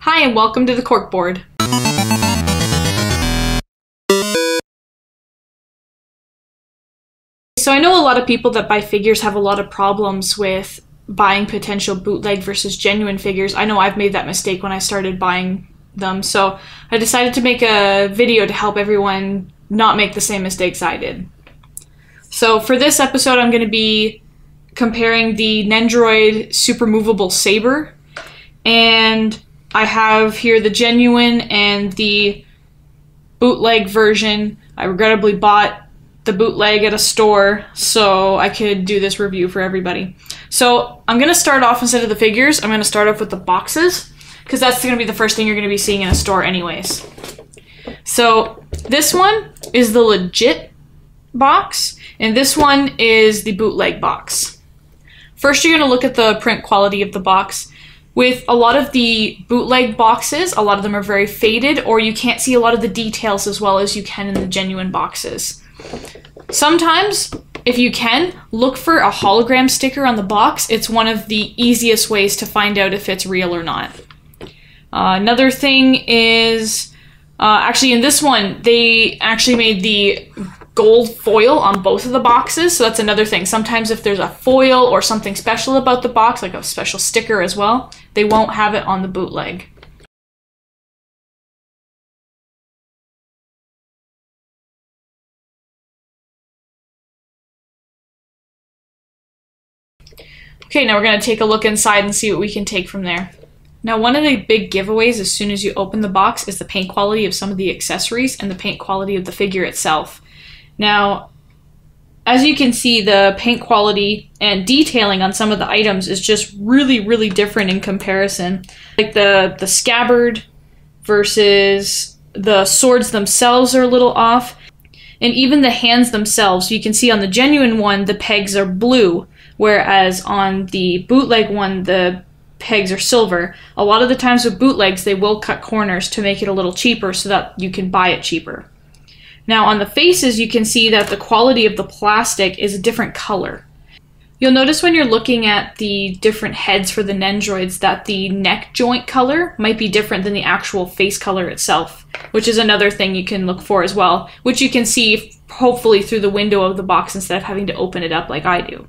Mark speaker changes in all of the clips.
Speaker 1: Hi and welcome to the Corkboard. So I know a lot of people that buy figures have a lot of problems with buying potential bootleg versus genuine figures. I know I've made that mistake when I started buying them, so I decided to make a video to help everyone not make the same mistakes I did. So for this episode, I'm going to be comparing the Nendoroid Super Movable Saber, and I have here the genuine and the bootleg version. I regrettably bought the bootleg at a store so I could do this review for everybody. So I'm going to start off, instead of the figures, I'm going to start off with the boxes, because that's going to be the first thing you're going to be seeing in a store anyways. So this one is the legit box, and this one is the bootleg box. First, you're going to look at the print quality of the box. With a lot of the bootleg boxes, a lot of them are very faded, or you can't see a lot of the details as well as you can in the genuine boxes. Sometimes, if you can, look for a hologram sticker on the box. It's one of the easiest ways to find out if it's real or not. Another thing is, actually in this one, they actually made the gold foil on both of the boxes, so that's another thing. Sometimes if there's a foil or something special about the box, like a special sticker as well, they won't have it on the bootleg. Okay, now we're going to take a look inside and see what we can take from there. Now, one of the big giveaways as soon as you open the box is the paint quality of some of the accessories and the paint quality of the figure itself. Now, as you can see, the paint quality and detailing on some of the items is just really different in comparison. Like the scabbard versus the swords themselves are a little off. And even the hands themselves, you can see on the genuine one, the pegs are blue, whereas on the bootleg one, the pegs are silver. A lot of the times with bootlegs, they will cut corners to make it a little cheaper so that you can buy it cheaper. Now on the faces, you can see that the quality of the plastic is a different color. You'll notice when you're looking at the different heads for the Nendoroids that the neck joint color might be different than the actual face color itself, which is another thing you can look for as well, which you can see hopefully through the window of the box instead of having to open it up like I do.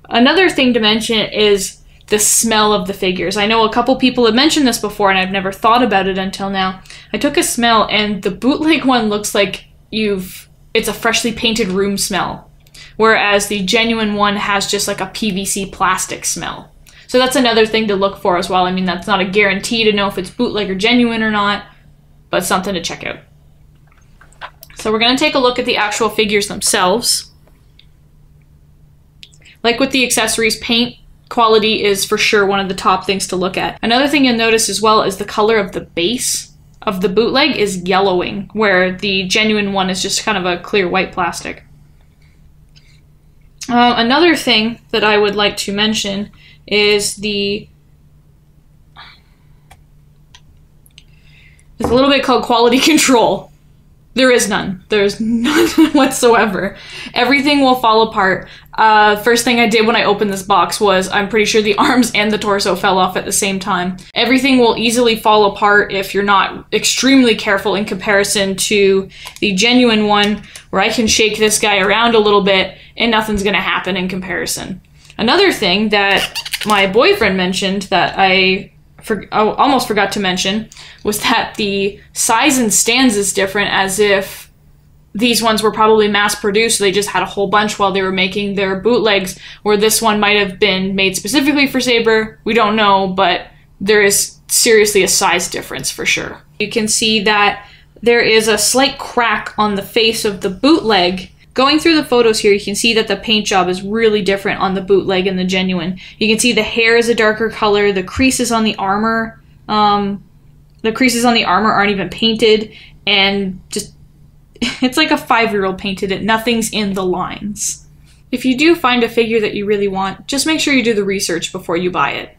Speaker 1: Another thing to mention is the smell of the figures. I know a couple people have mentioned this before and I've never thought about it until now. I took a smell and the bootleg one looks like it's a freshly painted room smell, whereas the genuine one has just like a PVC plastic smell. So that's another thing to look for as well. I mean, that's not a guarantee to know if it's bootleg or genuine or not, but something to check out. So we're going to take a look at the actual figures themselves. Like with the accessories, paint quality is for sure one of the top things to look at. Another thing you'll notice as well is the color of the base of the bootleg is yellowing, where the genuine one is just kind of a clear white plastic. Another thing that I would like to mention is there's a little bit called quality control. There is none. There's none whatsoever. Everything will fall apart. First thing I did when I opened this box was, I'm pretty sure the arms and the torso fell off at the same time. Everything will easily fall apart if you're not extremely careful in comparison to the genuine one, where I can shake this guy around a little bit and nothing's gonna happen in comparison. Another thing that my boyfriend mentioned that I almost forgot to mention was that the size and stands is different, as if these ones were probably mass produced, so they just had a whole bunch while they were making their bootlegs, where this one might have been made specifically for Saber. We don't know, but there is seriously a size difference for sure. You can see that there is a slight crack on the face of the bootleg. Going through the photos here, you can see that the paint job is really different on the bootleg and the genuine. You can see the hair is a darker color, the creases on the armor, aren't even painted, and just, it's like a 5-year-old painted it. Nothing's in the lines. If you do find a figure that you really want, just make sure you do the research before you buy it.